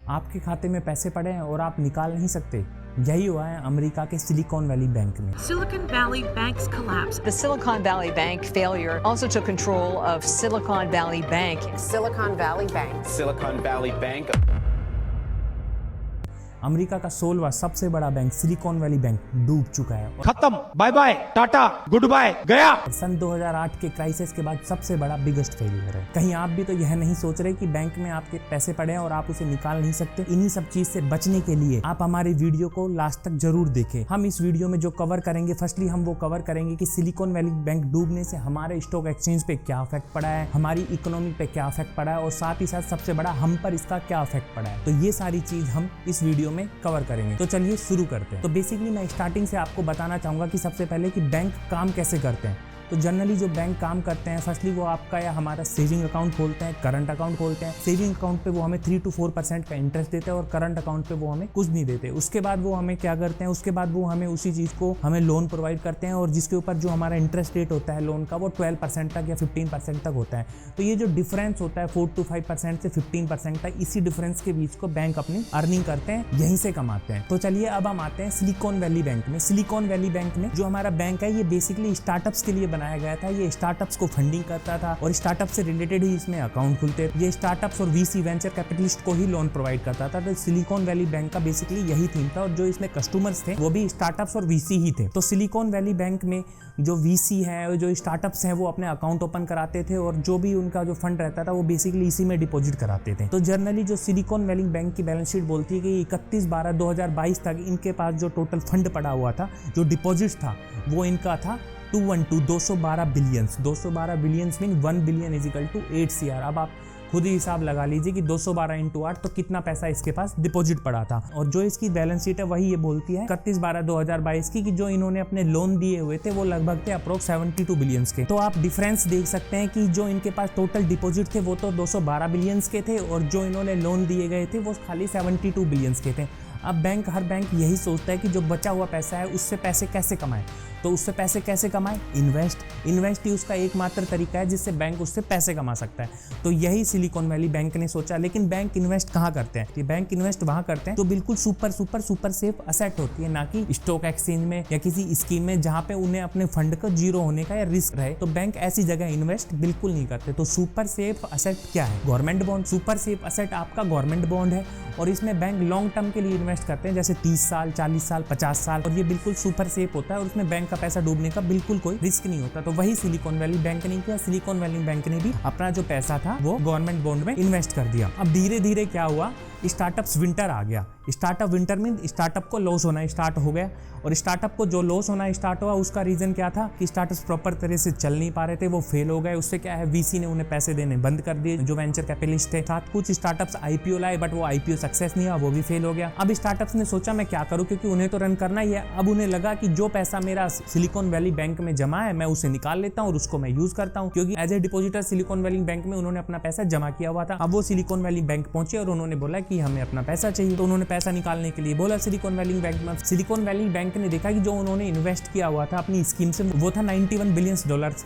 आपके खाते में पैसे पड़े हैं और आप निकाल नहीं सकते। यही हुआ है अमेरिका के सिलिकॉन वैली बैंक में। Silicon Valley Bank's collapse. The Silicon Valley Bank failure also took control of Silicon Valley Bank. Silicon Valley Bank. Silicon Valley Bank. America का 16वां सबसे बड़ा बैंक सिलिकॉन वैली बैंक डूब चुका है। खत्म, bye bye, tata, goodbye, गया। सन 2008 के क्राइसिस के बाद सबसे बड़ा बिगेस्ट फेलियर है। कहीं आप भी तो यह नहीं सोच रहे कि बैंक में आपके पैसे पड़े हैं और आप उसे निकाल नहीं सकते? इन्हीं सब चीज से बचने के लिए आप हमारे वीडियो को लास्ट तक जरूर देखें। हम इस वीडियो में जो कवर करेंगे, फर्स्टली हम वो कवर करेंगे कि सिलिकॉन वैली बैंक डूबने से हमारे स्टॉक एक्सचेंज पे क्या इफेक्ट पड़ा है, हमारी इकोनॉमी पे क्या इफेक्ट पड़ा है और साथ ही साथ सबसे बड़ा हम पर इसका क्या इफेक्ट पड़ा है। तो ये सारी चीज हम इस वीडियो में कवर करेंगे। तो चलिए शुरू करते हैं। तो बेसिकली मैं स्टार्टिंग से आपको बताना चाहूंगा कि सबसे पहले कि बैंक काम कैसे करते हैं। तो जनरली जो बैंक काम करते हैं, फर्स्टली वो आपका या हमारा सेविंग अकाउंट खोलते हैं, करंट अकाउंट खोलते हैं। सेविंग अकाउंट पे वो हमें 3 to 4% का इंटरेस्ट देते हैं और करंट अकाउंट पे वो हमें कुछ नहीं देते। उसके बाद वो हमें क्या करते हैं, उसके बाद वो हमें उसी चीज को हमें लोन प्रोवाइड करते हैं और जिसके ऊपर जो हमारा इंटरेस्ट रेट होता है लोन का वो 12% तक या 15% तक होता है। तो ये जो डिफरेंस होता है 4 to 5% से 15% तक, इसी डिफरेंस के बीच को बैंक अपनी अर्निंग करते हैं, यहीं से कमाते हैं। तो चलिए अब हम आते हैं सिलिकॉन वैली बैंक में। सिलिकॉन वैली बैंक में जो हमारा बैंक है ये बेसिकली स्टार्टअप्स के लिए बनाया गया था। ये स्टार्टअप्स को फंडिंग करता था और स्टार्टअप से रिलेटेड ही इसमें अकाउंट खुलते। ये स्टार्टअप्स और वीसी वेंचर कैपिटलिस्ट को ही लोन प्रोवाइड करता था। तो सिलिकॉन वैली बैंक का बेसिकली यही थीम था और जो इसमें कस्टमर्स थे वो भी स्टार्टअप्स और वीसी ही थे। तो सिलिकॉन वैली बैंक में जो वीसी है, जो स्टार्टअप्स हैं, वो अपने अकाउंट ओपन कराते थे और जो भी उनका जो फंड रहता था वो बेसिकली इसी में डिपॉजिट कराते थे। तो जनरली जो सिलिकॉन वैली बैंक की बैलेंस शीट बोलती है कि 31/12/2022 तक इनके पास जो टोटल फंड पड़ा हुआ था, जो डिपॉजिट था, वो इनका था 212 billions. 212 billions mean 1 billion is equal to 8 CR। अब आप खुद ही हिसाब लगा लीजिए कि 212 × 8 तो कितना पैसा इसके पास डिपॉजिट पड़ा था। और जो इसकी बैलेंस शीट है वही ये बोलती है 31/12/2022 की कि जो इन्होंने अपने लोन दिए हुए थे वो लगभग थे अप्रोक्स 72 बिलियंस के। तो आप डिफरेंस देख सकते हैं कि जो इनके पास टोटल डिपॉजिट थे वो तो 212 बिलियंस के थे और जो इन्होंने लोन दिए गए थे वो खाली 72 बिलियंस के थे। अब हर बैंक यही सोचता है कि जो बचा हुआ पैसा है उससे पैसे कैसे कमाए। तो उससे पैसे कैसे कमाए? इन्वेस्ट ही उसका एकमात्र तरीका है जिससे बैंक उससे पैसे कमा सकता है। तो यही सिलिकॉन वैली बैंक ने सोचा। लेकिन बैंक इन्वेस्ट कहाँ करते हैं? बैंक इन्वेस्ट वहाँ करते हैं तो बिल्कुल सुपर सेफ असेट होती है, ना कि स्टॉक एक्सचेंज में या किसी स्कीम में जहाँ पे उन्हें अपने फंड का जीरो होने का या रिस्क रहे। तो बैंक ऐसी जगह इन्वेस्ट बिल्कुल नहीं करते। तो सुपर सेफ असेट क्या है? Government bond. Super safe asset आपका गवर्नमेंट बॉन्ड है और इसमें बैंक लॉन्ग टर्म के लिए इन्वेस्ट करते हैं, जैसे 30 साल, 40 साल, 50 साल। और ये बिल्कुल सुपर सेफ होता है और उसमें बैंक का पैसा डूबने का बिल्कुल कोई रिस्क नहीं होता। तो वही सिलिकॉन वैली बैंक ने किया। सिलिकॉन वैली बैंक ने भी अपना जो पैसा था वो गवर्नमेंट बॉन्ड में इन्वेस्ट कर दिया। अब धीरे धीरे क्या हुआ, स्टार्टअप्स विंटर आ गया। स्टार्टअप विंटर में स्टार्टअप को लॉस होना स्टार्ट हो गया और स्टार्टअप को जो लॉस होना स्टार्ट हुआ उसका रीजन क्या था कि स्टार्टअप्स प्रॉपर तरह से चल नहीं पा रहे थे, वो फेल हो गए। उससे क्या है, वीसी ने उन्हें पैसे देने बंद कर दिए, जो वेंचर कैपिटलिस्ट थे। साथ कुछ स्टार्टअप्स आईपीओ लाए बट वो आईपीओ सक्सेस नहीं हुआ, वो भी फेल हो गया। अब स्टार्टअप्स ने सोचा मैं क्या करूं, क्योंकि उन्हें तो रन करना ही है। अब उन्हें लगा कि जो पैसा मेरा सिलिकॉन वैली बैंक में जमा है मैं उसे निकाल लेता हूं और उसको मैं यूज करता हूं, क्योंकि as a depositor Silicon Valley Bank में उन्होंने अपना पैसा जमा किया हुआ था। अब वो सिलिकॉन वैली बैंक पहुंचे और उन्होंने बोला कि हमें अपना पैसा चाहिए। तो उन्होंने पैसा निकालने के लिए बोला सिलिकॉन वैली बैंक में। सिलिकॉन वैली बैंक ने देखा कि जो उन्होंने इन्वेस्ट किया हुआ था अपनी स्कीम से वो था $91 बिलियन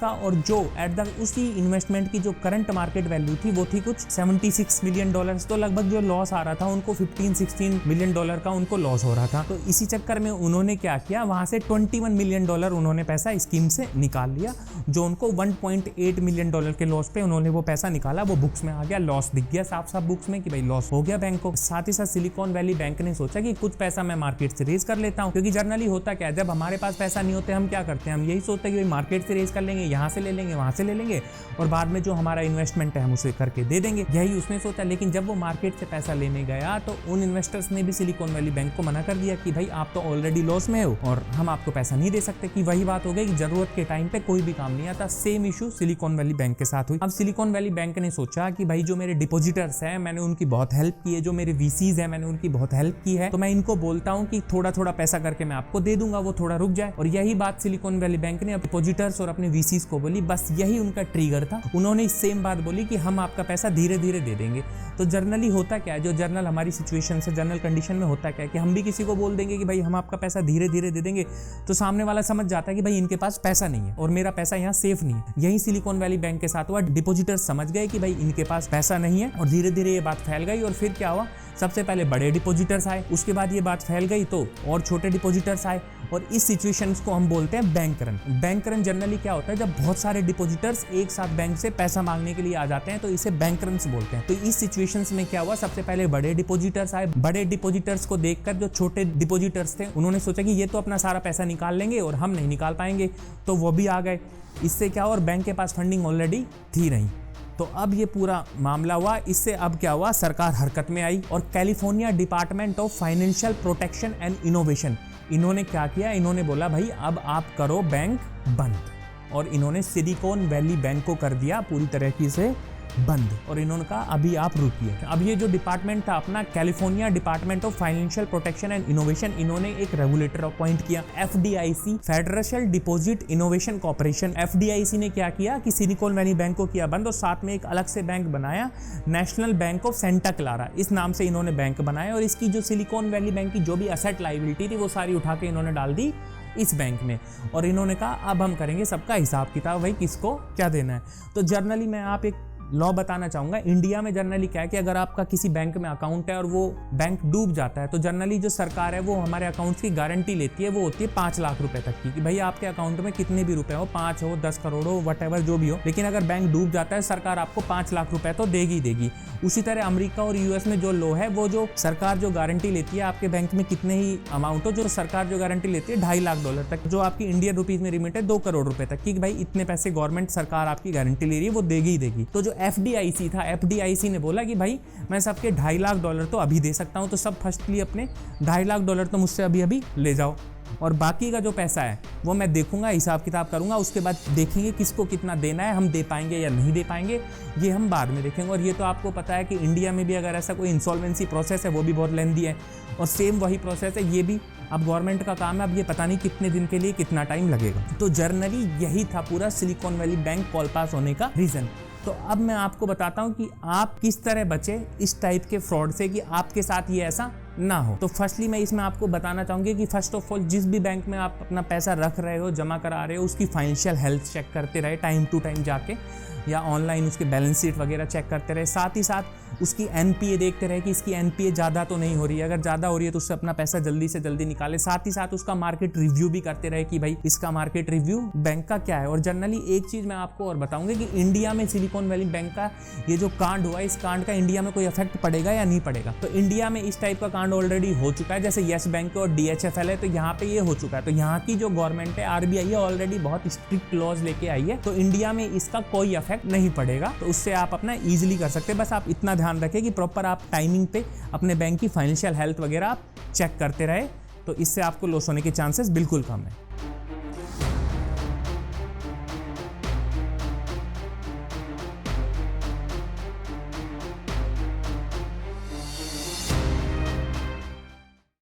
का और जो एट द उसी इन्वेस्टमेंट की जो करंट मार्केट वैल्यू थी वो थी कुछ $76 मिलियन। तो लगभग जो लॉस आ रहा था उनको $15-16 मिलियन का उनको लॉस हो रहा था। तो इसी चक्कर में उन्होंने क्या किया, वहां से $21 मिलियन उन्होंने पैसा स्कीम से निकाल लिया। जो उनको $1.8 मिलियन के लॉस पे उन्होंने वो पैसा निकाला, वो बुक्स में आ गया, लॉस दिख गया साफ बुक्स में कि भाई लॉस हो गया बैंक को। साथ ही साथ सिलिकॉन वैली बैंक ने सोचा कि कुछ पैसा मैं मार्केट से रेज कर लेता हूं, क्योंकि जनरली होता क्या है, जब हमारे पास पैसा नहीं होते हम क्या करते हैं, हम यही सोचते हैं कि मार्केट से रेज कर लेंगे, यहाँ से ले लेंगे, वहां से ले लेंगे और बाद में जो हमारा इन्वेस्टमेंट है हम उसे करके दे देंगे। यही उसने सोचा। लेकिन जब वो मार्केट से पैसा लेने गया तो उन इन्वेस्टर्स ने भी सिलिकॉन वैली बैंक को मना कर दिया कि भाई आप तो ऑलरेडी लॉस में हो और हम आपको पैसा नहीं दे सकते। कि वही बात हो गई कि जरूरत के टाइम पे कोई भी काम नहीं आता। Same issue silicon Valley bank के साथ हुई। अब सिलिकॉन वैली बैंक ने सोचा कि भाई जो मेरे डिपॉजिटर्स हैं मैंने उनकी बहुत हेल्प की है, जो मेरे वीसीज हैं मैंने उनकी बहुत हेल्प की है, तो मैं इनको बोलता हूं कि थोड़ा थोड़ा पैसा करके मैं आपको दे दूंगा, वो थोड़ा रुक जाए। और यही बात सिलिकॉन वैली बैंक ने डिपॉजिटर्स और अपने वीसीज को बोली। बस यही उनका ट्रिगर था। उन्होंने सेम बात बोली कि हम आपका पैसा धीरे धीरे दे देंगे। तो जर्नली होता क्या है, जो जर्नल हमारी सिचुएशन से जनरल कंडीशन में होता क्या है कि हम भी किसी को बोल देंगे कि भाई हम आपका पैसा धीरे धीरे दे देंगे, तो सामने वाला समझ जाता है कि भाई इनके पास पैसा नहीं है और मेरा पैसा यहाँ सेफ नहीं है। यही सिलिकॉन वैली बैंक के साथ हुआ। डिपॉजिटर्स समझ गए कि भाई इनके पास पैसा नहीं है और धीरे धीरे ये बात फैल गई। और फिर क्या हुआ, सबसे पहले बड़े डिपॉजिटर्स आए, उसके बाद ये बात फैल गई तो और छोटे डिपॉजिटर्स आए, और इस सिचुएशंस को हम बोलते हैं bank run. Bank run generally क्या होता है, जब बहुत सारे डिपॉजिटर्स एक साथ बैंक से पैसा मांगने के लिए आ जाते हैं तो इसे बैंक रन बोलते हैं। तो इस सिचुएशंस में क्या हुआ, सबसे पहले बड़े डिपॉजिटर्स आए। बड़े डिपॉजिटर्स को देखकर जो छोटे डिपॉजिटर्स थे उन्होंने सोचा कि ये तो अपना सारा पैसा निकाल लेंगे और हम नहीं निकाल पाएंगे, तो वो भी आ गए। इससे क्या हुआ, और बैंक के पास फंडिंग ऑलरेडी थी नहीं। तो अब ये पूरा मामला हुआ। इससे अब क्या हुआ, सरकार हरकत में आई और California department of financial protection and innovation, इन्होंने क्या किया, इन्होंने बोला भाई अब आप करो बैंक बंद, और इन्होंने सिलिकॉन वैली बैंक को कर दिया पूरी तरीके से बंद, और इन्होंने कहा अभी आप रुकिए। अब ये जो डिपार्टमेंट था अपना, California department of financial protection and innovation, इन्होंने एक रेगुलेटर अपॉइंट किया, FDIC, federal deposit innovation corporation. FDIC ने क्या किया कि सिलिकॉन वैली बैंक को किया बंद और साथ में एक अलग से बैंक बनाया, national bank of Santa Clara, इस नाम से इन्होंने बैंक बनाया, और इसकी जो सिलिकॉन वैली बैंक की जो भी असेट लायबिलिटी थी वो सारी उठा के इन्होंने डाल दी इस बैंक में, और इन्होंने कहा अब हम करेंगे सबका हिसाब किताब, भाई किसको क्या देना है। तो जर्नली मैं आप एक लॉ बताना चाहूँगा, इंडिया में जनरली क्या है कि अगर आपका किसी बैंक में अकाउंट है और वो बैंक डूब जाता है तो जनरली जो सरकार है वो हमारे अकाउंट्स की गारंटी लेती है, वो होती है 5 लाख रुपए तक की, कि भाई आपके अकाउंट में कितने भी रुपए हो, 5 हो 10 करोड़ हो वटेवर जो भी हो, लेकिन अगर बैंक डूब जाता है सरकार आपको 5 लाख रुपए तो देगी देगी। उसी तरह अमेरिका और यूएस में जो लॉ है, वो जो सरकार जो गारंटी लेती है आपके बैंक में कितने ही अमाउंट हो, जो सरकार जो गारंटी लेती है $2.5 लाख तक, जो आपकी इंडियन रुपीज में रिमिट है 2 करोड़ रुपए तक की, भाई इतने पैसे गवर्नमेंट सरकार आपकी गारंटी ले रही है, वो देगी ही देगी। तो जो FDIC था, FDIC ने बोला कि भाई मैं सबके $2.5 लाख तो अभी दे सकता हूं, तो सब फर्स्टली अपने $2.5 लाख तो मुझसे अभी अभी ले जाओ, और बाकी का जो पैसा है वो मैं देखूंगा, हिसाब किताब करूंगा, उसके बाद देखेंगे किसको कितना देना है, हम दे पाएंगे या नहीं दे पाएंगे, ये हम बाद में देखेंगे। और ये तो आपको पता है कि इंडिया में भी अगर ऐसा कोई इंसॉल्वेंसी प्रोसेस है वो भी बहुत लेंथी है, और सेम वही प्रोसेस है ये भी। अब गवर्नमेंट का काम है, अब ये पता नहीं कितने दिन के लिए कितना टाइम लगेगा। तो जर्नली यही था पूरा सिलिकॉन वैली बैंक कॉल पास होने का रीज़न। तो अब मैं आपको बताता हूं कि आप किस तरह बचे इस टाइप के फ्रॉड से, कि आपके साथ ये ऐसा ना हो। तो फर्स्टली मैं इसमें आपको बताना चाहूँगी कि फर्स्ट ऑफ ऑल जिस भी बैंक में आप अपना पैसा रख रहे हो, जमा करा रहे हो, उसकी फाइनेंशियल हेल्थ चेक करते रहे टाइम टू टाइम जाके, या ऑनलाइन उसके बैलेंस शीट वगैरह चेक करते रहे। साथ ही साथ उसकी NPA देखते रहे कि इसकी NPA ज़्यादा तो नहीं हो रही है, अगर ज़्यादा हो रही है तो उससे अपना पैसा जल्दी से जल्दी निकाले। साथ ही साथ उसका मार्केट रिव्यू भी करते रहे कि भाई इसका मार्केट रिव्यू बैंक का क्या है। और जनरली एक चीज़ मैं आपको और बताऊंगी कि इंडिया में सिलिकॉन वैली बैंक का ये जो कांड हुआ, इस कांड का इंडिया में कोई इफेक्ट पड़ेगा या नहीं पड़ेगा। तो इंडिया में इस टाइप का कांड ऑलरेडी हो चुका है, जैसे येस बैंक और DHFL है, तो यहाँ पे ये हो चुका है। तो यहाँ की जो गवर्नमेंट है RBI है ऑलरेडी बहुत स्ट्रिक्ट लॉज लेके आई है, तो इंडिया में इसका कोई इफेक्ट नहीं पड़ेगा। तो उससे आप अपना ईजिली कर सकते हैं। बस आप इतना ध्यान रखें कि प्रॉपर आप टाइमिंग पे अपने बैंक की फाइनेंशियल हेल्थ वगैरह आप चेक करते रहे, तो इससे आपको लॉस होने के चांसेस बिल्कुल कम है।